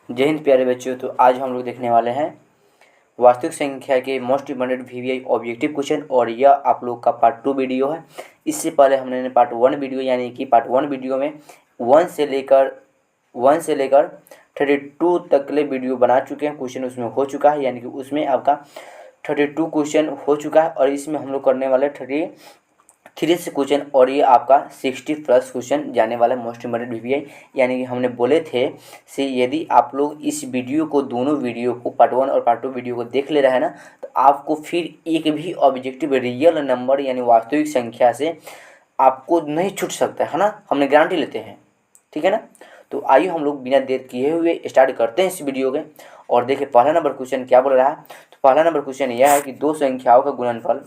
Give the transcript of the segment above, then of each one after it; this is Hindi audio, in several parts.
जय हिंद प्यारे बच्चों। तो आज हम लोग देखने वाले हैं वास्तविक संख्या के most important VVI objective question, और यह आप लोग का पार्ट 2 वीडियो है। इससे पहले हमने पार्ट 1 वीडियो यानी कि पार्ट 1 वीडियो में 1 से लेकर 32 तक के वीडियो बना चुके हैं। क्वेश्चन उसमें हो चुका है, यानी कि उसमें आपका 32 क्वेश्चन हो चुका है, और इसमें हम लोग करने वाले 33 से क्वेश्चन, और ये आपका 60+ क्वेश्चन जाने वाला मोस्ट इम्पोर्टेंट वीवीआई। यानी कि हमने बोले थे से यदि आप लोग इस वीडियो को, दोनों वीडियो को, पार्ट 1 और पार्ट 2 वीडियो को देख ले रहे हैं ना, तो आपको फिर एक भी ऑब्जेक्टिव रियल नंबर यानी वास्तविक संख्या से आपको नहीं छूट सकता है ना। हमने गारंटी लेते हैं, ठीक है ना। तो आइए हम लोग बिना देर किए हुए स्टार्ट करते हैं इस वीडियो के। और देखिए पहला नंबर क्वेश्चन क्या बोल रहा है। तो पहला नंबर क्वेश्चन यह है कि दो संख्याओं का गुणनफल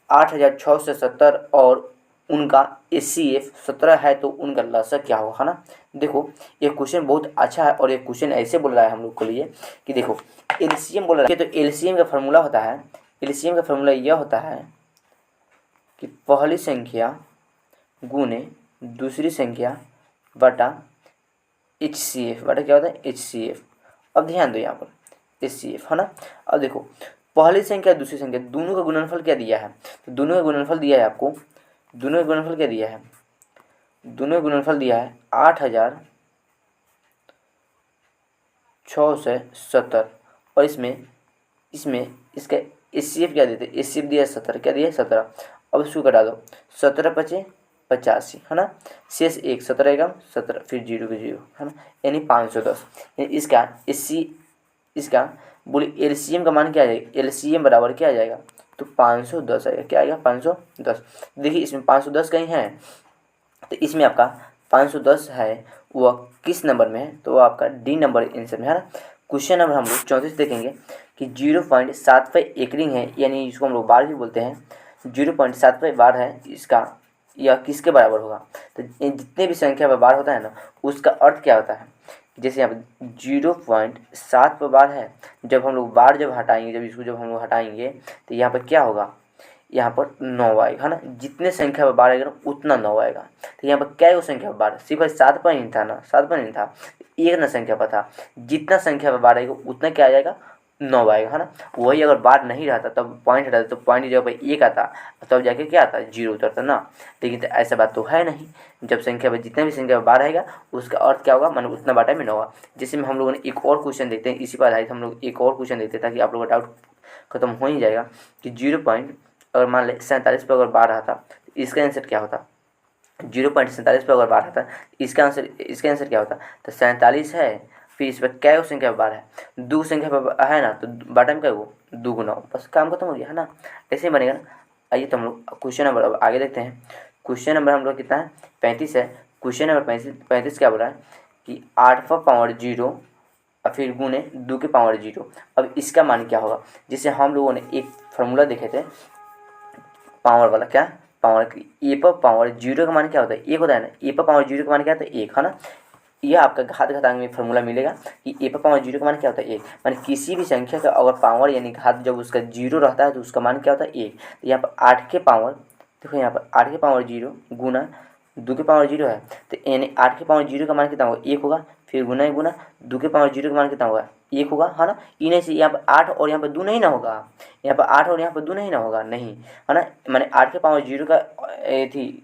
8670 और उनका HCF 17 है, तो उनका लसाअ क्या होगा, है ना। देखो ये क्वेश्चन बहुत अच्छा है, और ये क्वेश्चन ऐसे बोल रहा है हम लोग के लिए कि देखो एलसीएम बोल रहा है। तो एलसीएम का फार्मूला होता है, एलसीएम का फार्मूला यह होता है कि पहली संख्या गुने दूसरी संख्या बटा HCF बटा क्या होता है HCF। अब ध्यान दो यहाँ पर HCF, है ना। अब देखो पहली संख्या दूसरी संख्या दोनों का गुणनफल क्या दिया है, तो दोनों का गुणनफल दिया है आपको, दोनों का गुणनफल क्या दिया है, दोनों का गुणनफल दिया है 8670, और इसमें इसका HCF क्या देते, HCF दिया है 17, क्या दिया है 17। अब इसको घटा दो, 17 पचे 85, है ना। शेष 1, 17 एकम 17, फिर 0 के 0, है ना, यानी 510। यानी इसका बोले एलसीएम का मान क्या आ जाएगा, एलसीएम बराबर क्या आ जाएगा, तो 510 आएगा। क्या आएगा 510। देखिए इसमें 510 कहीं है, तो इसमें आपका 510 है, वह किस नंबर में है, तो वह आपका डी नंबर आंसर में है ना। क्वेश्चन नंबर हम लोग 34 देखेंगे कि 0.75 एकरिंग है, यानी इसको हम लोग बार भी बोलते हैं। 0.75 बार है इसका, यह किसके बराबर होगा। तो जितने भी संख्या पर बार होता है ना, उसका अर्थ क्या होता है। जैसे यहाँ पर 0.7 पर बार है, जब हम लोग बार जब हटाएंगे, जब हम लोग हटाएंगे तो यहाँ पर क्या होगा, यहाँ पर 9 आएगा, है ना। जितने संख्या पर बार आएगा ना उतना 9 आएगा। तो यहाँ पर क्या है वो संख्या पर बार, सिर्फ 7 पर नहीं था ना, 7 पर नहीं था, एक ना संख्या पर था। जितना संख्या पर बार आएगा उतना क्या आ जाएगा, 9 आएगा, है ना। वही अगर बार नहीं रहता तब पॉइंट हटाता, तो पॉइंट की जगह पर 1 आता, तब जाके क्या आता, 0 उतरता ना। लेकिन तो ऐसा बात तो है नहीं। जब संख्या पर जितना भी संख्या पर बार आएगा उसका अर्थ क्या होगा, मतलब उतना बाटा में 9 होगा। जैसे में हम लोगों ने एक और क्वेश्चन देखते हैं, इसी पर आधारित हम लोग एक और क्वेश्चन देखते हैं, ताकि आप लोगों का डाउट खत्म हो ही जाएगा कि 0 पॉइंट, अगर मान लें 47 पर अगर बार आता तो इसका आंसर क्या होता। 0.47 पर अगर बार आता इसका आंसर क्या होता। तो 47 है, फिर इस पर क्या संख्या पर बार है, दो संख्या पर है ना, तो बाटा में क्या वो 2 गुना, बस काम खत्म हो गया, है ना। ऐसे ही बनेगा ना। आइए तो हम लोग क्वेश्चन नंबर अब आगे देखते हैं। क्वेश्चन नंबर हम लोग कितना है, 35 है। क्वेश्चन नंबर 35 क्या बोल रहा है कि 8 पर पावर 0 और फिर गुने 2 के पावर 0। अब इसका मान क्या होगा। जैसे हम लोगों ने एक फार्मूला देखे थे पावर वाला, क्या पावर, ए पर पावर 0 का मान क्या होता है, 1 होता है ना। ए पर पावर 0 का मान क्या होता है, 1, है ना। यह आपका घात घातांक में फार्मूला मिलेगा कि ए पर पावर 0 का मान क्या होता है, 1। माने किसी भी संख्या का अगर पावर यानी घात जब उसका 0 रहता है तो उसका मान क्या होता है, 1। तो यहाँ पर 8 के पावर, देखो यहाँ पर 8 के पावर 0 गुना 2 के पावर 0 है, तो यानी 8 के पावर 0 का मान कितना होगा, 1 होगा। फिर गुना 2 के पावर 0 का मान कितना होगा, 1 होगा, है ना। इन्हें से यहाँ पर 8 और यहाँ पर 2 नहीं ना होगा, यहाँ पर 8 और यहाँ पर 2 नहीं ना होगा, नहीं, है ना। माने 8 के पावर 0 का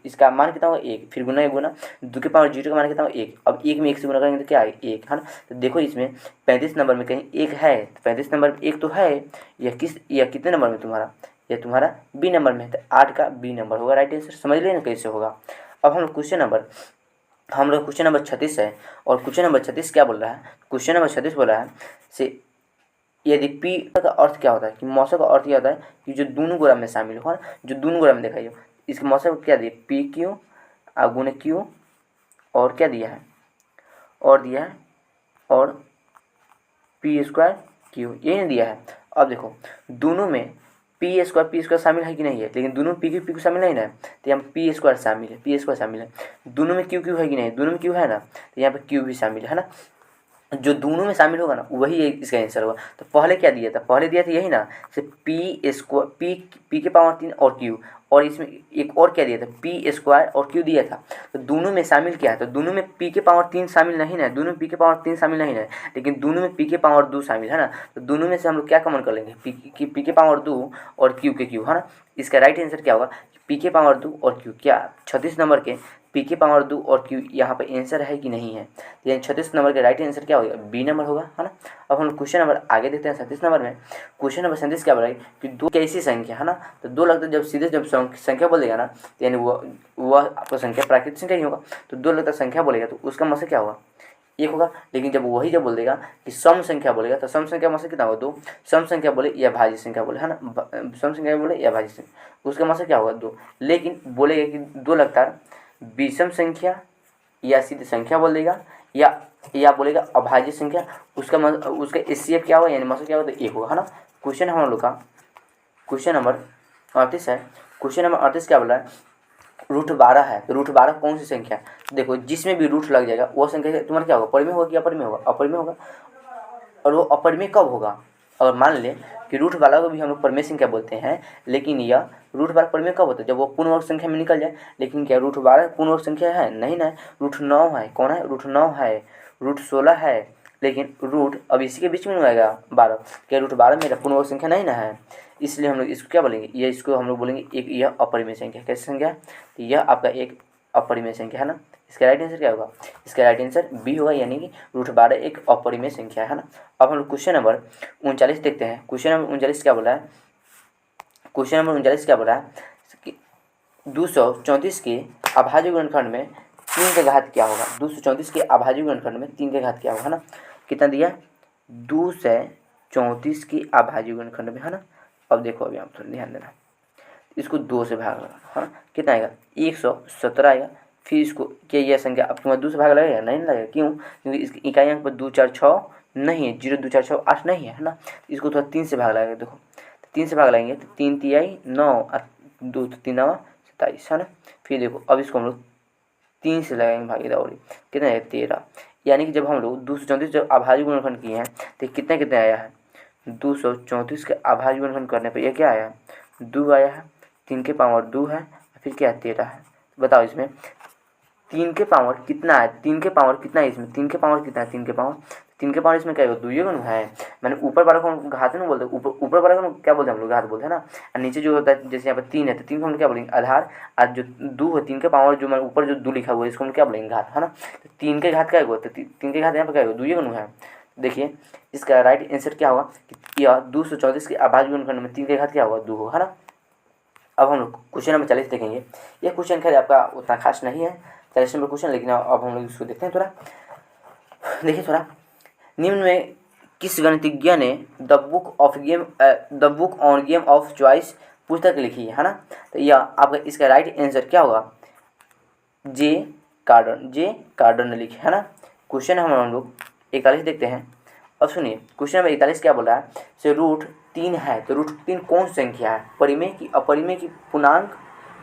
इसका मान कितना होगा, 1। फिर गुना 2 के पावर 0 का मान कितना होगा, 1। अब 1 में 1 से गुना करेंगे तो क्या आएगा, 1, है ना। तो देखो इसमें 35 नंबर में कहीं 1 है, तो 35 नंबर में 1 तो है। यह कितने नंबर में तुम्हारा, यह तुम्हारा बी नंबर में है, तो 8 का बी नंबर होगा राइट आंसर। समझ लेना कैसे होगा। अब हम लोग क्वेश्चन नंबर 36 है, और क्वेश्चन नंबर 36 क्या बोल रहा है, क्वेश्चन नंबर 36 बोल रहा है से यदि पी का अर्थ क्या होता है, कि मौसा का अर्थ क्या होता है कि जो दोनों गोला में शामिल हो, जो दोनों गोला में दिखाई हो। इसके मौसा को क्या दिया, पी क्यू गुणे क्यू, और क्या दिया है, और पी स्क्वायर क्यू, यही नहीं दिया है। अब देखो दोनों में पी स्क्वायर शामिल है कि नहीं है, लेकिन दोनों पी क्यू शामिल नहीं है, तो यहाँ पर पी स्क्वायर शामिल है। दोनों में क्यू है कि नहीं, दोनों में क्यू है ना, तो यहाँ पर क्यू भी शामिल है ना। जो दोनों में शामिल होगा ना वही इसका आंसर होगा। तो पहले क्या दिया था, पहले दिया था यही ना, से पी स्क्वायर, पी के पावर 3 और क्यू, और इसमें एक और क्या दिया था, पी स्क्वायर और क्यू दिया था। तो दोनों में शामिल क्या है, तो दोनों में पी के पावर 3 शामिल नहीं है, दोनों में पी के पावर 3 शामिल नहीं है, लेकिन दोनों में पी के पावर 2 शामिल है ना। तो दोनों में से हम लोग क्या कॉमन कर लेंगे, पी के पावर 2 और क्यू के क्यू है ना। इसका राइट आंसर क्या होगा, पी के पावर 2 और क्यू। क्या 36 नंबर के पी के पावर 2 और क्यू यहाँ पे आंसर है कि नहीं है, यानी 36 नंबर का राइट आंसर क्या होगा, बी नंबर होगा, है ना। अब हम क्वेश्चन नंबर आगे देखते हैं 37 नंबर में। क्वेश्चन नंबर 37 क्या बोला कि दो कैसी संख्या है ना, तो दो लगता है जब सीधे जब संख्या बोलेगा ना, तो यानी वह आपका संख्या प्राकृतिक संख्या ही होगा। तो दो लगता संख्या बोलेगा तो उसका मतलब क्या होगा, एक होगा। लेकिन जब वही जब बोल देगा कि सम संख्या बोलेगा, तो सम संख्या मतलब कितना होगा, दो। सम संख्या बोले या भाज्य संख्या बोले, है ना, सम संख्या बोले या भाज्य संख्या, उसका मतलब क्या होगा, दो। लेकिन बोलेगा कि दो लगातार विषम संख्या या सीधे संख्या बोल देगा, या बोलेगा अभाज्य संख्या, उसका एचसीएफ क्या होगा, यानी मतलब क्या होगा, तो एक होगा, है ना। क्वेश्चन हम लोग का क्वेश्चन नंबर 38 है। क्वेश्चन नंबर 38 क्या बोला है, √12 है। तो √12 कौन सी संख्या है, देखो जिसमें भी रूट लग जाएगा वो संख्या तुम्हारा क्या होगा, परिमेय होगा कि अपरिमेय होगा, अपरिमेय होगा। और वो अपरिमेय कब होगा, अगर मान लें कि √12 को भी हम लोग परिमेय संख्या बोलते हैं, लेकिन यह √12 परिमेय कब होता है, जब वो पूर्ण वर्ग संख्या में निकल जाए। लेकिन क्या √12 पूर्ण वर्ग संख्या है, नहीं ना, √9 है, कौन है, √9 है, √16 है, लेकिन रूट अब इसी के बीच में आएगा 12। क्या √12 मेरा पूर्ण वर्ग संख्या नहीं ना है, इसलिए हम लोग इसको क्या बोलेंगे, ये इसको हम लोग बोलेंगे एक, यह अपरिमेय संख्या। कैसी संख्या है, तो यह आपका एक अपरिमेय संख्या है ना। इसका राइट आंसर क्या होगा, इसका राइट आंसर बी होगा, यानी कि √12 एक अपरिमेय संख्या है ना। अब हम लोग क्वेश्चन नंबर 39 देखते हैं। क्वेश्चन नंबर 39 क्या बोला है, क्वेश्चन नंबर 39 क्या बोला है कि 234 के अभाज्य गुणनखंड में 3 का घात क्या होगा। 234 के अभाज्य गुणनखंड में 3 का घात क्या होगा, है ना। कितना दिया, 234 के अभाज्य गुणनखंड में, है ना। अब देखो, अभी आप थोड़ा ध्यान देना, इसको 2 से भाग लगा, है ना, कितना आएगा, 117 आएगा। फिर इसको क्या यह संख्या अब तुम्हारा 2 से भाग लगेगा, नहीं लगेगा, क्यों, क्योंकि इसकी इकाई अंक पर 2 4 6 नहीं है, 0 2 4 6 8 नहीं है, है ना। इसको थोड़ा 3 से भाग लगेगा, देखो 3 से भाग लगाएंगे तो 3 तिहाई 9 और 2 3 9 27, है ना। फिर देखो अब इसको हम लोग 3 से लगाएंगे भागीदार, और कितना है 13। यानी कि जब हम लोग 234 जब अभाज्य गुणनखंड किए हैं तो कितना कितना आया है, 234 के अभाज्य गुणनखंड करने पर यह क्या आया है, 2 आया है। 3 के पावर 2 है, फिर क्या है 13 है। बताओ इसमें 3 के पावर कितना है, 3 के पावर कितना है इसमें, 3 के पावर कितना है, 3 के पावर इसमें क्या होगा, 2 गुण है। मैंने ऊपर वाले को घात नहीं बोलते, ऊपर वाले को क्या बोलते हैं हम लोग, घात बोलते हैं ना। और नीचे जो होता है, जैसे यहाँ पर 3 है तो 3 को हम क्या बोलेंगे, आधार। और जो 2 है, 3 के पावर जो मैंने ऊपर जो 2 लिखा हुआ है इसको हम क्या बोलेंगे, घात, है ना। तो 3 के घात क्या होगा, तो 3 के घात यहाँ पर क्या होगा, 2 गुण है। देखिए इसका राइट आंसर क्या होगा कि यह 234 के अभाज्य गुणनखंड में 3 के घात क्या होगा, 2 होगा, है ना। अब हम लोग क्वेश्चन नंबर 40 देखेंगे। यह क्वेश्चन खैर आपका उतना खास नहीं है, 40 नंबर क्वेश्चन, लेकिन अब हम लोग इसको देखते हैं थोड़ा। देखिए थोड़ा, निम्न में किस गणितज्ञ ने the book on game of choice पुस्तक लिखी है ना। तो यह आपका इसका राइट आंसर क्या होगा, जे कार्डन ने लिखी है ना। क्वेश्चन हम लोग 41 देखते हैं। अब सुनिए क्वेश्चन नंबर 41 क्या बोल रहा है, से √3 है, तो √3 कौन सी संख्या है, परिमेय की अपरिमेय की पूर्णांक,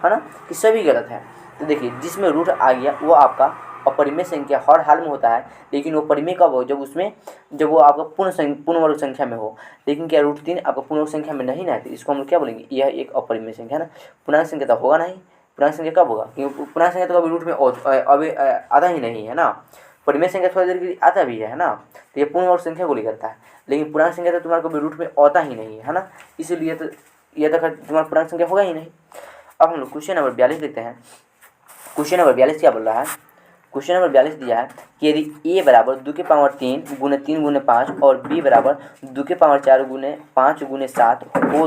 है ना, कि सभी गलत है। तो देखिए जिसमें रूट आ गया वो आपका अपरिमेय संख्या हर हाल में होता है, लेकिन वो परिमेय कब हो, जब वो आपका पूर्ण वर्ग संख्या में हो। लेकिन क्या √3 आपका पूर्ण वर्ग संख्या में नहीं ना है, तो इसको हम लोग क्या बोलेंगे, यह एक अपरिमेय संख्या है ना। पूर्णांक संख्या तो होगा नहीं, पूर्णांक संख्या कब होगा, क्योंकि पूर्णांक संख्या तो कभी रूट में अभी आता ही नहीं है ना। परिमेय संख्या थोड़ी देर के लिए आता भी है ना, तो ये पूर्ण वर्ग संख्या को लेकर करता है, लेकिन पूर्णांक संख्या तो तुम्हारे कभी रूट में आता ही नहीं है ना, इसीलिए तो यह तो तुम्हारा पूर्णांक संख्या होगा ही नहीं। अब हम लोग क्वेश्चन नंबर 42 देखते हैं। क्वेश्चन नंबर 42 क्या बोल रहा है, क्वेश्चन नंबर 42 दिया है कि यदि a बराबर 2 के पावर 3 गुने 3 गुने 5 और b बराबर 2 के पावर 4 गुने 5 गुने 7 हो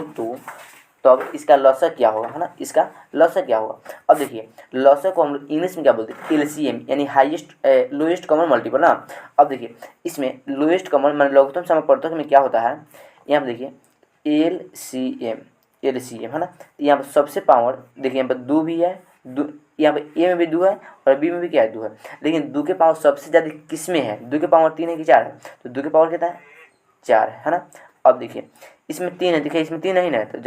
तो अब इसका लॉसक क्या होगा, है ना, इसका लॉसक क्या होगा। अब देखिए लॉसक को हम लोग इंग्लिश में क्या बोलते हैं, एलसीएम, यानी हाईएस्ट लोएस्ट कॉमन मल्टीपल ना। अब देखिए इसमें लोएस्ट कॉमन मान लघुत्तम समवर्तक में क्या होता है, यहाँ पर देखिए एलसीएम है ना। यहाँ पर सबसे पावर देखिए, यहाँ पर 2 भी है, यहाँ पे ए में भी 2 है और बी में भी क्या है, 2 है। लेकिन 2 के पावर सबसे ज़्यादा किस में है, 2 के पावर 3 है कि 4 है, तो 2 के पावर कितना है, 4 है ना। अब देखिए इसमें 3 है, देखिए इसमें 3 नहीं है, तो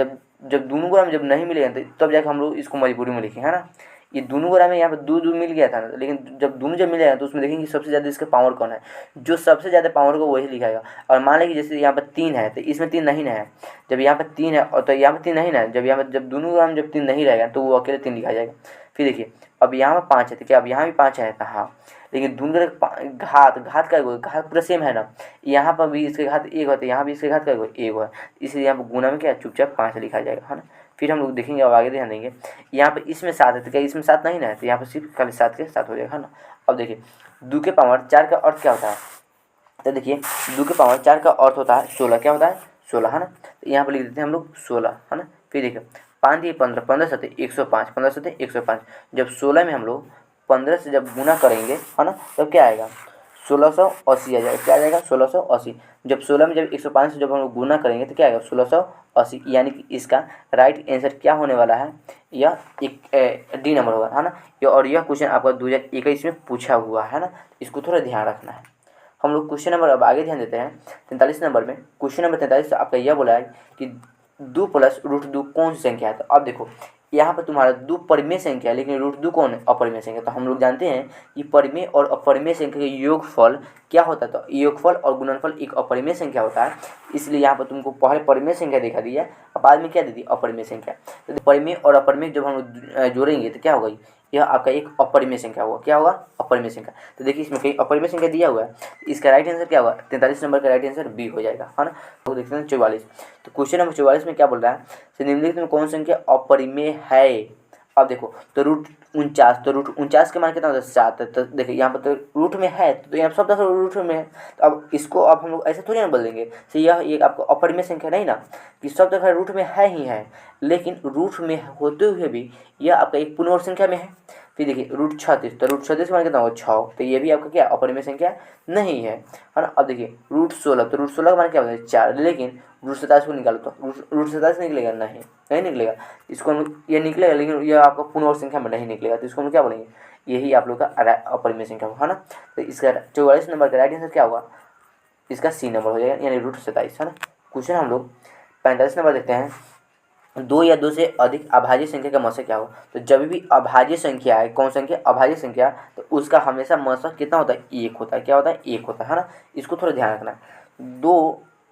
जब दोनों को हम जब नहीं मिलेगा तो तब जाकर हम लोग इसको मजबूरी में लिखें, है ना। ये दोनों को हमें यहाँ पर दो दो मिल गया था ना, लेकिन जब दोनों जब मिलेगा तो उसमें देखेंगे सबसे ज़्यादा इसका पावर कौन है, जो सबसे ज़्यादा पावर को वही लिखाएगा। और मान लें कि जैसे यहाँ पर 3 है तो इसमें 3 नहीं ना है, जब यहाँ पर 3 है और तो यहाँ पर 3 नहीं ना है, जब यहाँ पर जब दोनों का जब 3 नहीं रहेगा तो वो अकेले 3 लिखा जाएगा। फिर देखिए अब यहाँ पर 5 है तो क्या अब यहाँ भी 5 है तो हाँ, लेकिन दोनों का घात का घात पूरा सेम है ना, यहाँ पर भी इसके घात 1 होता है, यहाँ भी इसके घात का 1 है, इसलिए यहाँ पर गुना में क्या चुपचाप 5 लिखा जाएगा, है ना। फिर हम लोग देखेंगे अब आगे ध्यान देंगे, यहाँ पर इसमें 7 है तो क्या इसमें 7 नहीं ना है, तो यहाँ पर सिर्फ खाली 7 के 7 हो जाएगा, है ना। अब देखिए 2 के पावर 4 का अर्थ क्या होता है, तो देखिए 2 के पावर 4 का अर्थ होता है 16, क्या होता है 16, है ना। तो यहाँ पर लिख देते हैं हम लोग 16, है ना। फिर देखिए 5 दिए 15, 15 सते 105, 15 सते 105, जब 16 में हम लोग 15 से जब गुना करेंगे, है ना, तब क्या आएगा 1680 आ जाएगा, क्या आ जाएगा 1680। जब 16 में जब 105 से जब हम लोग गुना करेंगे तो क्या आएगा 1680, यानी कि इसका राइट आंसर क्या होने वाला है, यह एक डी नंबर होगा, है ना। और यह क्वेश्चन आपका 2021 में पूछा हुआ है ना, इसको थोड़ा ध्यान रखना है। हम लोग क्वेश्चन नंबर अब आगे ध्यान देते हैं 43 नंबर में। क्वेश्चन नंबर 43 आपका यह बोला है कि 2 प्लस √2 कौन सी संख्या है। तो अब देखो यहाँ पर तुम्हारा 2 परिमेय संख्या है, लेकिन √2 कौन है, अपरिमेय संख्या। तो हम लोग जानते हैं कि परिमेय और अपरिमेय संख्या के योगफल क्या होता है, तो योगफल और गुणनफल एक अपरिमेय संख्या होता है, इसलिए यहाँ पर तुमको पहले परिमेय संख्या दिखा दिया, अब बाद में क्या दे दी अपरिमेय संख्या। तो परिमेय और अपरिमेय जब हम लोग जोड़ेंगे तो क्या होगा, यह आपका एक अपरिमेय संख्या होगा, क्या होगा अपरिमेय संख्या। तो देखिए इसमें कहीं अपरिमेय संख्या दिया हुआ है, इसका राइट आंसर क्या होगा 43 नंबर का राइट आंसर बी हो जाएगा, है ना। तो देखते हैं 44। तो क्वेश्चन नंबर 44 में क्या बोल रहा है, तो निम्नलिखित में कौन संख्या अपरिमेय है। अब देखो तो √49, तो √49 के मान कितना होता है 7 है। तो देखिए यहाँ पर तो रूट में है, तो यहाँ सब रूट में है, तो अब इसको अब हम लोग ऐसे थोड़ी ना बोल देंगे तो यह एक आपको अपरिमेय संख्या नहीं ना, कि सब जगह रूट में है ही है, लेकिन रूट में होते हुए भी यह आपका एक पूर्ण वर्ग संख्या में है। फिर देखिए √36, तो √36 मान कितना होगा 6, तो ये भी आपका क्या अपरिमेय संख्या नहीं है ना। अब देखिए √16, तो √16 का मान क्या होता है 4, लेकिन √27 को निकालो तो √27 निकलेगा नहीं निकलेगा, इसको हम ये निकलेगा, लेकिन यह आपका पूर्ण वर्ग संख्या में नहीं निकलेगा, तो इसको हम क्या बोलेंगे, यही आप लोग का अपरिमेय संख्या होगा, है ना। तो इसका 44 नंबर का राइट आंसर क्या होगा, इसका सी नंबर हो जाएगा, यानी √27, है ना। क्वेश्चन हम लोग 45 नंबर देखते हैं, 2 या 2 से अधिक अभाज्य संख्या का मौसा क्या हो। तो जब भी अभाज्य संख्या है, कौन संख्या अभाज्य संख्या, तो उसका हमेशा मौसा कितना होता है 1 होता है, क्या होता है 1 होता है ना। इसको थोड़ा ध्यान रखना है।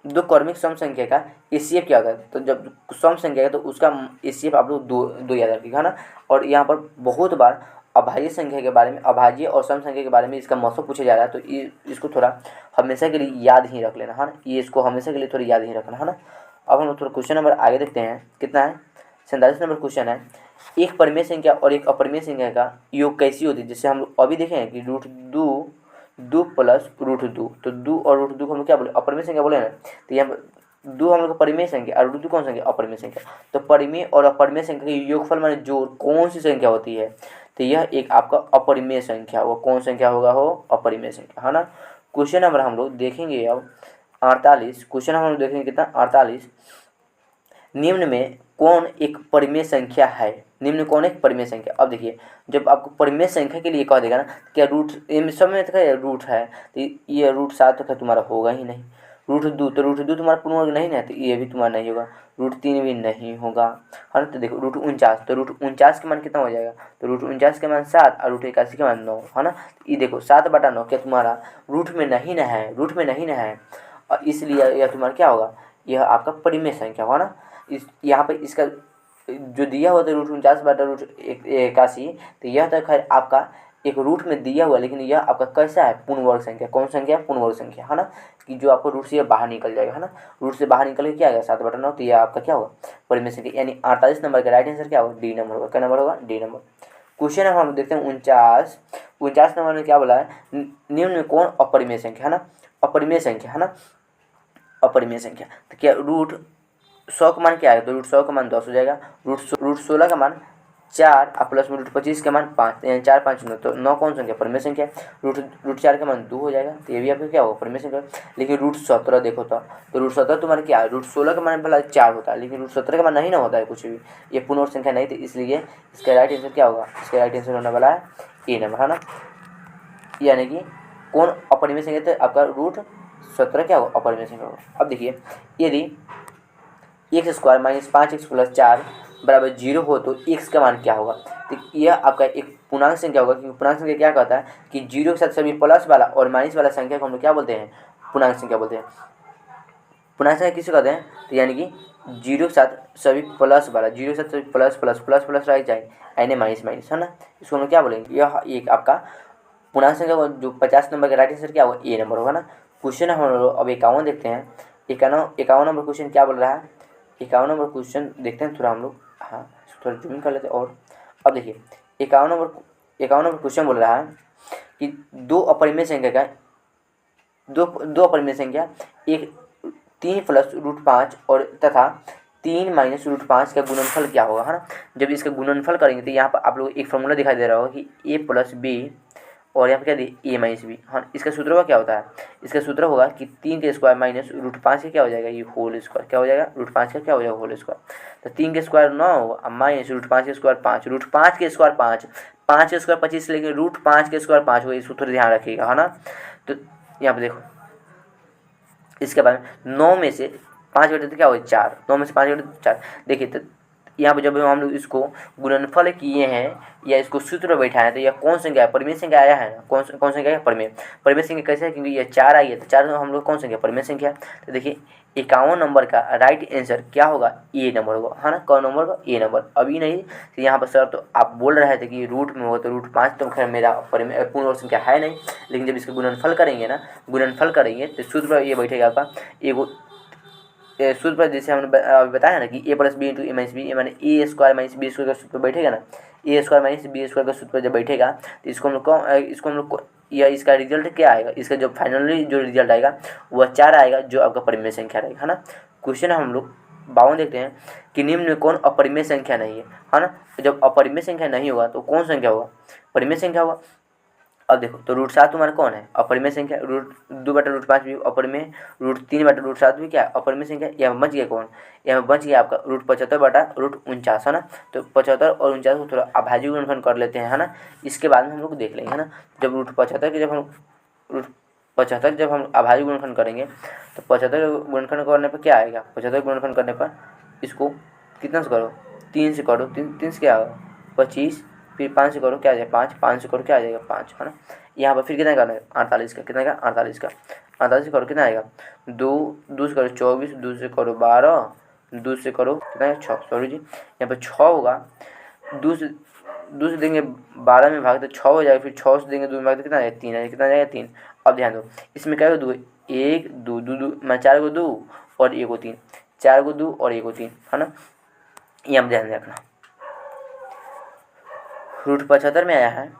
दो क्रमिक सम संख्या का एचसीएफ क्या होता है, तो जब सम संख्या है तो उसका एचसीएफ आप लोग दो याद रखिएगा, है ना। और यहाँ पर बहुत बार अभाज्य संख्या के बारे में, अभाज्य और सम संख्या के बारे में इसका मौसा पूछा जा रहा है, तो इसको थोड़ा हमेशा के लिए याद ही रख लेना, है ना। ये इसको हमेशा के लिए थोड़ा याद ही रखना, है ना। अब हम लोग थोड़ा क्वेश्चन नंबर आगे देखते हैं, कितना है 47 नंबर क्वेश्चन है, एक परिमेय संख्या और एक अपरिमेय संख्या का योग कैसी होती है। जैसे हम लोग अभी देखें कि √2 प्लस √2, तो 2 और √2 को हम लोग क्या बोले अपरिमेय संख्या बोले ना, तो यहाँ पर 2 हम लोग का परिमेय संख्या और √2 कौन संख्या अपरिमेय संख्या। तो परिमेय और अपरिमेय संख्या के योगफल माने जोड़ कौन सी संख्या होती है, तो यह एक आपका अपरिमेय संख्या होगा। कौन संख्या होगा, हो अपरिमेय संख्या, है ना। क्वेश्चन नंबर हम लोग देखेंगे अब 48, क्वेश्चन हम लोग देखेंगे कितना 48, निम्न में कौन एक परिमेय संख्या है, निम्न कौन एक परिमेय संख्या। अब देखिए जब आपको परिमेय संख्या के लिए कह देगा ना, क्या रूट सब में तो रूट है, तो ये √7 तो तुम्हारा होगा ही नहीं। √2, तो √2 तुम्हारा पूर्ण वर्ग नहीं है, तो ये भी तुम्हारा नहीं होगा। √3 भी नहीं होगा, है ना। तो देखो √49, तो √49 के मान कितना हो जाएगा, तो √49 के मान 7 और √81 के मान 9, है ना। तो ये देखो 7/9 क्या तुम्हारा रूट में नहीं ना है, रूट में नहीं ना है, और इसलिए यह तुम्हारा क्या होगा, यह आपका परिमेय संख्या होगा ना। इस यहाँ पर इसका जो दिया हुआ था √49/81, तो यह तो खैर आपका एक रूट में दिया हुआ, लेकिन यह आपका कैसा है पूर्ण वर्ग संख्या। कौन संख्या, पूर्ण वर्ग संख्या, है ना, कि जो आपको रूट से बाहर निकल जाएगा, है ना। रूट से बाहर निकल के क्या आएगा 7/9, तो यह आपका क्या होगा परिमेय संख्या, यानी 48 नंबर का राइट आंसर क्या होगा डी नंबर होगा। क्या नंबर होगा, डी नंबर। क्वेश्चन हम देखते हैं 49 नंबर में क्या बोला है, निम्न में कौन अपरिमेय संख्या, है ना, अपरिमेय संख्या, है ना, अपरिमेय संख्या। तो क्या √100 का मान क्या आएगा, तो √100 का मान 10 हो जाएगा। √16 का मान 4 और प्लस में √25 का मान 5, यानी 4 5 9, तो 9 कौन संख्या परिमेय संख्या। √4 का मान 2 हो जाएगा, तो ये भी आपका क्या होगा परिमेय संख्या। लेकिन √17 देखो तो √17 तुम्हारा क्या है, √16 का मान भला 4 होता है, लेकिन √17 का मान नहीं ना होता है कुछ भी, ये पूर्ण वर्ग संख्या नहीं थी, इसलिए इसका राइट आंसर क्या होगा, इसका राइट आंसर होने वाला है ए नंबर, है ना। यानी कि कौन अपरिमेय संख्या, तो आपका √17 क्या होगा अपरिमेय संख्या होगा। अब देखिए यदि x² - 5x + 4 बराबर 0 हो तो x का मान क्या होगा। तो यह आपका एक पूर्णांक संख्या होगा, क्योंकि पूर्णांक संख्या क्या कहता है कि 0 के साथ सभी प्लस वाला और माइनस वाला संख्या को हम लोग क्या बोलते हैं, पूर्णांक संख्या बोलते हैं। पूर्णांक संख्या किसे कहते हैं, तो यानी कि 0 के साथ सभी प्लस वाला, 0 के साथ सभी प्लस प्लस प्लस प्लस रह जाए यानी माइनस माइनस, है ना। इसको हम लोग क्या बोलेंगे, यह एक आपका पूर्णांक संख्या को जो 50 नंबर का राइट आंसर क्या होगा, ए नंबर होगा ना। क्वेश्चन हम लोग अब 51 देखते हैं। 51 नंबर क्वेश्चन क्या बोल रहा है, 51 नंबर क्वेश्चन देखते हैं थोड़ा हम लोग, हाँ थोड़ा जूम कर लेते हैं। और अब देखिए 51 नंबर क्वेश्चन बोल रहा है कि दो अपरिमेय संख्या का दो अपरिमेय संख्या एक 3 प्लस रूट 5 और तथा 3 माइनस रूट 5 का गुणनफल क्या होगा, है ना। जब इसका गुणनफल करेंगे तो यहाँ पर आप लोग एक फॉर्मूला दिखाई दे रहा होगा कि ए प्लस बी और यहाँ पर क्या दिए ए माइनस बी, हाँ। इसका सूत्र होगा क्या होता है, इसका सूत्र होगा कि 3 के स्क्वायर माइनस रूट 5 का क्या हो जाएगा, ये होल स्क्वायर क्या हो जाएगा, रूट 5 का क्या हो जाएगा, होल स्क्वायर। तो 3 के स्क्वायर 9 होगा माइनस रूट 5 के स्क्वायर 5, रूट 5 के स्क्वायर 5, 5 के स्क्वायर 25, लेकिन रूट 5 के स्क्वायर 5 होगा, ये सूत्र ध्यान रखिएगा, है ना। तो यहाँ पर देखो इसके बाद 9 में से 5 घटे तो क्या होगा 4, 9 में से 5 घटे तो 4। देखिए तो यहाँ पर जब हम लोग इसको गुणनफल किए हैं या इसको सूत्र बैठाए तो यह कौन संख्या है, परिमेय संख्या आया है ना। कौन संख्या है, परिमेय संख्या कैसे है, क्योंकि यह 4 आई है तो 4 हम लोग कौन संख्या, परिमेय संख्या। तो देखिए 51 नंबर का राइट आंसर क्या होगा, ए नंबर होगा, है ना। कौन नंबर का, ए नंबर। अभी नहीं तो यहाँ पर सर तो आप बोल रहे थे कि रूट में होगा तो रूट 5 तो खैर मेरा परिमेय पूर्ण संख्या है नहीं, लेकिन जब इसका गुणनफल करेंगे ना, गुणनफल करेंगे तो सूत्र पर ये बैठेगा आपका एगो सूत्र पर, जैसे हमने अभी बताया ना कि ए प्लस बी इंटू ए माइनस बी, मैंने ए स्क्वायर माइनस बी स्क्वायर का सूत्र बैठेगा ना, ए स्क्वायर माइनस बी स्क्वायर का सूत्र जब बैठेगा तो इसको हम लोग या इसका रिजल्ट क्या आएगा, इसका जो फाइनली जो रिजल्ट आएगा वह 4 आएगा, जो आपका परिमेय संख्या रहेगा, है ना। क्वेश्चन हम लोग 52 देखते हैं कि निम्न में कौन अपरिमेय संख्या नहीं है ना। जब अपरिमेय संख्या नहीं होगा तो कौन संख्या होगा, परिमेय संख्या होगा। अब देखो तो रूट 7 तुम्हारा कौन है, अपरिमेय संख्या। रूट 2/रूट 5 भी अपरिमेय, रूट 3/रूट 7 भी क्या अपरिमेय संख्या। यहाँ बच गया कौन, यहाँ बच गया आपका रूट 75/49, है ना। तो 75 और 49 को थोड़ा अभाज्य गुणनफल कर लेते हैं, है ना। इसके बाद में हम लोग देख लेंगे, है ना। जब रूट 75 के जब हम अभाज्य गुणनफल करेंगे तो 75 गुणनफल करने पर क्या आएगा, 75 गुणनफल करने पर इसको कितना से करो, 3 से करो, 3 से क्या होगा 25, फिर 5 से करो क्या आ जाएगा 5, 5 से करो क्या आ जाएगा 5, है ना। यहाँ पर फिर कितना करना है 48 का, कितना का 48 का, 48 से करो कितना आएगा 2 से करो 24, 2 से करो 12, 2 से करो कितना है 6, सॉरी जी यहाँ पर 6 होगा। 2 से देंगे 12 में भाग तो 6 हो जाएगा, फिर 6 से देंगे 2 में भाग तो कितना आएगा 3 आएगा, कितना जाएगा 3। अब ध्यान दो इसमें क्या होगा 2 1 2 2 मैं 4 को 2 और 1 को 3, 4 को 2 और 1 को 3, है ना। ये हम ध्यान रखना। रूट 75 में आया है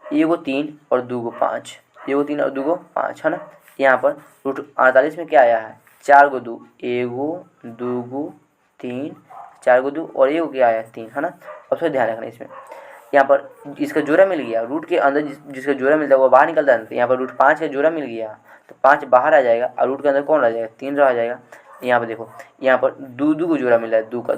1 को 3 और 2 को 5, 1 को 3 और 2 को 5, है ना। यहाँ पर रूट 48 में क्या आया है 4 को 2, 1 को 2 को 3, 4 को 2 और 1 को क्या आया 3, है ना। अब से ध्यान रखना इसमें, यहाँ पर इसका जोड़ा मिल गया, रूट के अंदर जिसका जोड़ा मिलता है वो बाहर निकलता है, तो यहाँ पर रूट 5 का जोड़ा मिल गया तो 5 बाहर आ जाएगा और रूट के अंदर कौन रह जाएगा 3 रह जाएगा। यहाँ पर देखो यहाँ पर 2 को जोड़ा मिला है, 2 का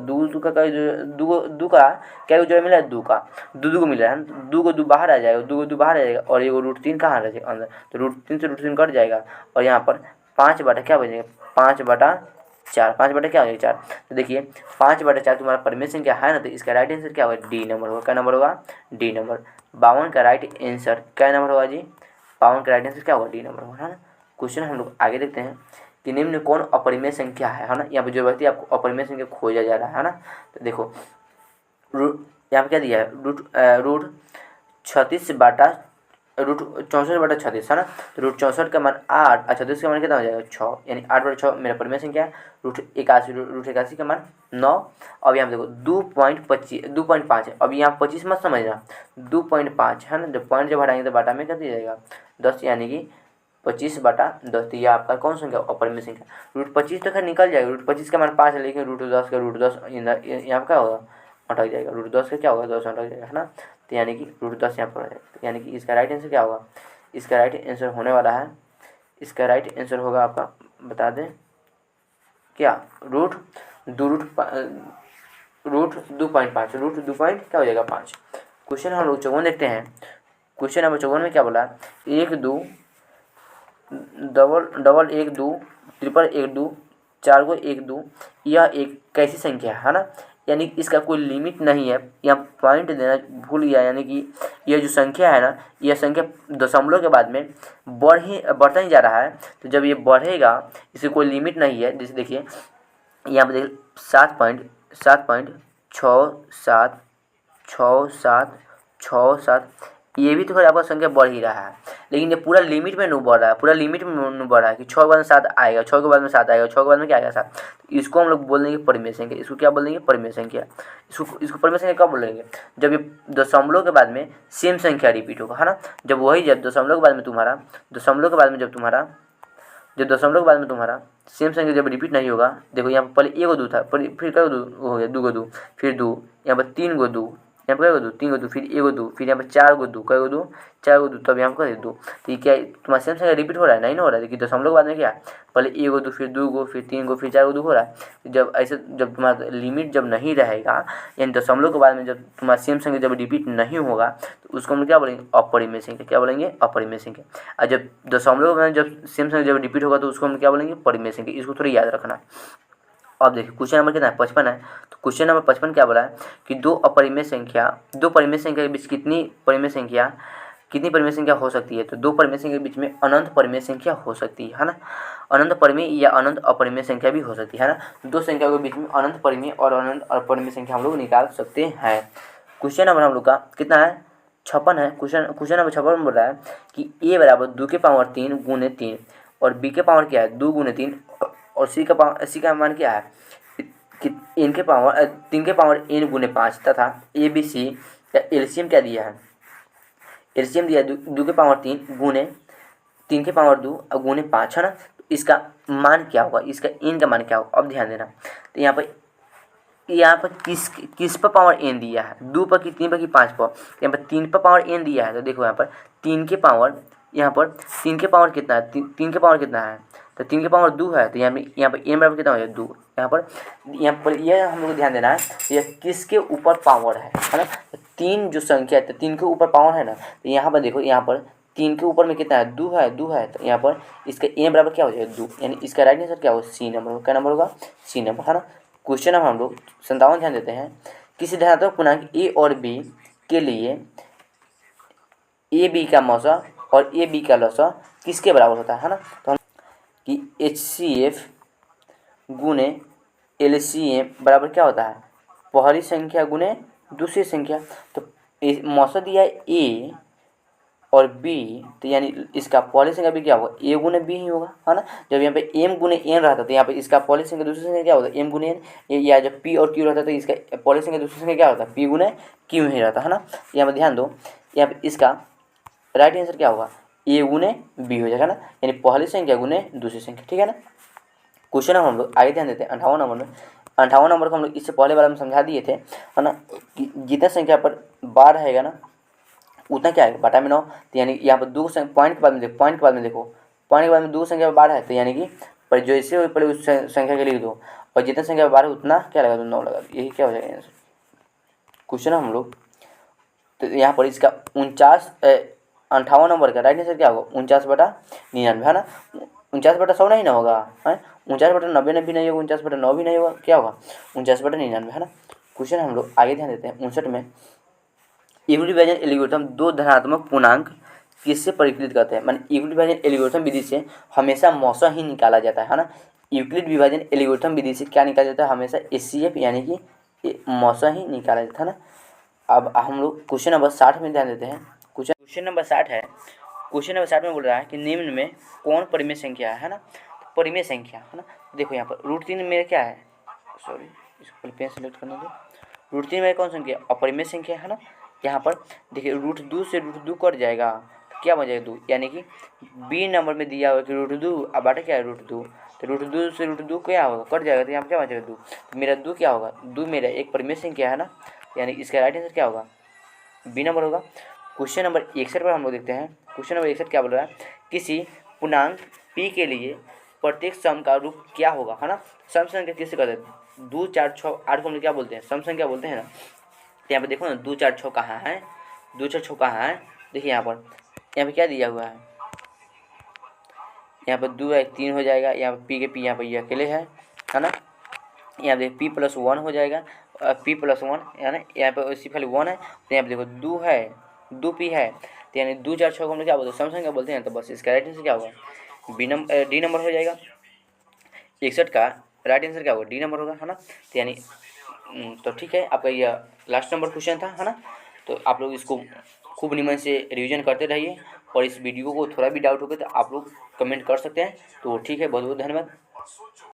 क्या जोड़ा मिला है 2 का 2 को मिल रहा है, 2 को 2 बाहर आ जाएगा, 2 को 2 बाहर आ जाएगा और ये रूट 3 कहाँ रह जाएगा अंदर, तो रूट 3 से रूट 3 कट जाएगा और यहाँ पर 5 बटा क्या बचेगा 5/4, 5 बटा क्या हो जाएगा 4। तो देखिए 5/4 तुम्हारा परिमेय संख्या है ना, तो इसका राइट आंसर क्या होगा डी नंबर होगा। क्या नंबर होगा डी नंबर। 52 का राइट आंसर क्या नंबर होगा जी, 52 का राइट आंसर क्या होगा डी नंबर होगा, है ना। क्वेश्चन हम लोग आगे देखते हैं कि निम्न कौन अपरिमेय संख्या है ना। यहाँ पर जो व्यक्ति आपको अपरिमेय संख्या खोजा जा रहा है ना, तो देखो यहाँ पर क्या दिया है रूट 64/36, है ना। तो रूट 64 का मान 8 और 36 का मान कितना हो जाएगा 6, यानी 8/6 मेरा परिमेय संख्या है। रूट 81 का मान 9। अब यहाँ देखो 2.5 है, अब यहाँ 25 मत समझना 2.5 है ना, जब पॉइंट जब हटाएंगे तो बाटा में कर दिया जाएगा 10, यानी कि 25/10। तो यह आपका कौन संख्या अपरिमेय संख्या। रूट 25 तो खैर निकल जाएगा, रूट 25 का मान 5 है, लेकिन रूट 10 यहाँ क्या होगा अटक जाएगा, रूट 10 का क्या होगा 10 अटक जाएगा, है ना। तो यानी कि रूट 10 यहाँ पर आ जाएगा, यानी कि इसका राइट आंसर क्या होगा, इसका राइट आंसर होने वाला है, इसका राइट आंसर होगा आपका बता दें क्या रूट 2.5, रूट 2 पॉइंट क्या हो जाएगा 5। क्वेश्चन हम लोग 54 देखते हैं। क्वेश्चन नंबर 54 में क्या बोला 1 2 डबल 1 2 ट्रिपल 1 2 4 को 1 2, यह एक कैसी संख्या है ना। यानी कि इसका कोई लिमिट नहीं है। यहाँ पॉइंट देना भूल गया, यानी कि यह जो संख्या है ना, यह संख्या दशमलव के बाद में बढ़ता ही जा रहा है। तो जब ये बढ़ेगा, इसकी कोई लिमिट नहीं है। जैसे देखिए यहाँ पर देखिए 7.7 ये भी तो है, आपका संख्या बढ़ ही रहा है, लेकिन ये पूरा लिमिट में नहीं बढ़ रहा है, पूरा लिमिट में नहीं बढ़ रहा है कि 6 के बाद में 7 आएगा, 6 के बाद में 7 आएगा, 6 के बाद में क्या आएगा 7। तो इसको हम लोग बोल देंगे परिमेय संख्या। इसको क्या बोल देंगे? परिमेय संख्या। इसको परिमेय संख्या कब बोलेंगे? जब ये दशमलव के बाद में सेम संख्या रिपीट होगा, है ना। जब वही जब दशमलव के बाद में तुम्हारा सेम संख्या जब रिपीट नहीं होगा। देखो यहाँ पर पहले 1 गो 2 था, फिर क्या दो हो गया, 2 गो 2, फिर 2, यहाँ पर 3 गो 2, यहाँ पर क्या 2, 3 गो 2, फिर 1 गो 2, फिर यहाँ पर 4 गो 2, कै गो 2, 4 गो 2, तब यहाँ पर 2। तो ये क्या तुम्हारा सेम संख्या रिपीट हो रहा है? नहीं ना हो रहा है, देखिए दशमलव के बाद में क्या पहले 1 गो 2, फिर 2 गो, फिर 3 गो, फिर 4 गो 2 हो रहा है। जब ऐसे जब तुम्हारा लिमिट जब नहीं रहेगा, यानी दशमलव के बाद में जब तुम्हारा सेम संख्या जब रिपीट नहीं होगा, तो उसको हम क्या बोलेंगे? अपरिमेय संख्या। क्या बोलेंगे? अपरिमेय संख्या। और जब दशमलव के बाद जब सेम संख्या जब रिपीट होगा, तो उसको हम क्या बोलेंगे? परिमेय संख्या। इसको थोड़ा याद रखना। अब देखिए क्वेश्चन नंबर कितना है? 55 है। तो क्वेश्चन नंबर 55 क्या बोला है कि दो परिमेय संख्या के बीच कितनी परिमेय संख्या हो सकती है? तो दो परिमेय संख्या के बीच में अनंत परिमेय संख्या हो सकती है ना। अनंत परिमेय या अनंत अपरिमेय संख्या भी हो सकती है ना। दो संख्याओं के बीच में अनंत परिमेय और अनंत अपरिमेय संख्या हम लोग निकाल सकते हैं। क्वेश्चन नंबर हम लोग का कितना है? 56 है। क्वेश्चन नंबर 56 में बोल रहा है कि a बराबर 2 के पावर 3 गुने 3 और b के पावर क्या है? 2 गुने 3 और c का मान क्या है कि n के पावर 3 के पावर n गुने 5 तथा a b c का एलसीएम क्या दिया है? एलसीएम दिया है 2 के पावर 3 गुने 3 के पावर 2 और गुने 5, है ना। तो इसका मान क्या होगा? इसका n का मान क्या होगा? अब ध्यान देना। तो यहाँ पर किस पर पावर n दिया है? 2 पर कि 3 पर कि 5 पर? यहाँ पर 3 पर पावर n दिया है। तो देखो यहाँ पर 3 के पावर कितना है? 3 के पावर कितना है? तो 3 के पावर 2 है। तो यहाँ पर n बराबर कितना हो जाए? 2। यहाँ पर यह हम लोग को ध्यान देना है, यह किसके ऊपर पावर है ना। तो 3 जो संख्या है, तो 3 के ऊपर पावर है ना। तो यहाँ पर देखो, यहाँ पर 3 के ऊपर में कितना है? 2 है, 2 है। तो यहाँ पर इसका n बराबर क्या हो जाएगा? 2। यानी इसका राइट आंसर क्या होगा? सी नंबर। क्या नंबर होगा? सी नंबर, है ना। क्वेश्चन नंबर हम लोग 57 ध्यान देते हैं। किसी धनात्मक पूर्णांक a और b के लिए ए बी का मौसा और ए बी का लौसा किसके बराबर होता है ना। तो हम कि HCF गुने LCM बराबर क्या होता है? पहली संख्या गुने दूसरी संख्या। तो मौसा दिया है ए और बी, तो यानी इसका पहली संख्या भी क्या होगा? ए गुने बी ही होगा, है ना। जब यहाँ पे एम गुने एन रहता है, तो यहाँ पे इसका पहली संख्या दूसरी संख्या क्या होता है? एम गुने एन। या जब पी और क्यू रहता है, तो इसका पहली संख्या दूसरी संख्या क्या होता है? पी गुने क्यू ही रहता है ना। यहाँ पे ध्यान दो, यहाँ पे इसका राइट आंसर क्या होगा? ए गुने बी हो जाएगा ना, यानी पहली संख्या गुने दूसरी संख्या, ठीक है ना। क्वेश्चन हम लोग आगे ध्यान देते हैं 58 नंबर में। 58 नंबर को हम लोग इससे पहले वाला में समझा दिए थे, है ना, कि जितना संख्या पर बार रहेगा ना, उतना क्या है? बटा में 9। तो यानी यहाँ पर पॉइंट के बाद में देखो, पॉइंट के बाद में 2 संख्या पर बार है, तो यानी कि पर जैसे हो पहले उस संख्या के लिख दो, और जितना संख्या पर बार है उतना क्या लगा दो? 9 लगा दो। यही क्या हो जाएगा आंसर। क्वेश्चन हम लोग तो यहाँ पर इसका 58 नंबर का राइट आंसर क्या होगा? 49/99, है ना। 49/100 नहीं ना होगा, है 49/90 भी नहीं होगा, 49/9 भी नहीं होगा, क्या होगा? 49/99, है ना। क्वेश्चन हम लोग आगे ध्यान देते हैं 59 में। यूक्लिड विभाजन एल्गोरिथम दो धनात्मक पूर्णांक किससे परिकलित करते हैं? माने यूक्लिड विभाजन एल्गोरिथम विधि से हमेशा मौसा ही निकाला जाता है ना। यूक्लिड विभाजन एल्गोरिथम विधि से क्या निकाला जाता है? हमेशा HCF यानी कि मौसा ही निकाला जाता है ना। अब हम लोग क्वेश्चन नंबर 60 में ध्यान देते हैं। क्वेश्चन नंबर 60 है। क्वेश्चन नंबर 60 में बोल रहा है कि निम्न में कौन परिमेय संख्या है ना। तो परिमेय संख्या, है ना, देखो यहाँ पर √3 मेरा क्या है? सॉरी, इसको पेन सेलेक्ट करना दो। √3 मेरा कौन संख्या? अपरिमेय संख्या, है ना। यहाँ पर देखिए √2 से √2 कट जाएगा, तो क्या बन जाएगा? 2। यानी कि बी नंबर में दिया हुआ कि √2 अब बाटा क्या है? √2। तो √2 से √2 क्या होगा? कट जाएगा, तो यहाँ पर क्या बन जाएगा? 2। तो मेरा 2 क्या होगा? 2 मेरा एक परिमेय संख्या है ना, यानी इसका राइट आंसर क्या होगा? बी नंबर होगा। क्वेश्चन नंबर 61 पर हम लोग देखते हैं। क्वेश्चन नंबर 61 क्या बोल रहा है? किसी पूर्णांक p के लिए प्रत्येक सम का रूप क्या होगा, है ना। सम संख्या किससे कहते हैं? 2 4 6 8 को हम लोग क्या बोलते हैं? सम संख्या बोलते हैं ना। तो यहाँ पे देखो ना, 2 4 6 कहाँ है? 2 4 6 कहाँ है? देखिए यहाँ पे क्या दिया हुआ है? यहाँ पर 2 है, 3 हो जाएगा। यहाँ पर p के p यहाँ पर ये अकेले है ना। यहाँ देखिए p +1 हो जाएगा पी प्लस वन, यानी यहाँ पे सी खाली वन है, तो यहाँ पे देखो दो है, दो पी है, तो यानी 2 4 6 को हम लोग क्या बोलते हैं, सम संख्या बोलते हैं। तो बस इसका राइट आंसर क्या होगा, डी नंबर हो जाएगा। 61 का राइट आंसर क्या होगा, डी नंबर होगा, है ना। तो यानी तो ठीक है, आपका यह लास्ट नंबर क्वेश्चन था, है ना। तो आप लोग इसको खूब निमन से रिवीजन करते रहिए, और इस वीडियो को थोड़ा भी डाउट हो गया तो आप लोग कमेंट कर सकते हैं। तो ठीक है, बहुत बहुत धन्यवाद।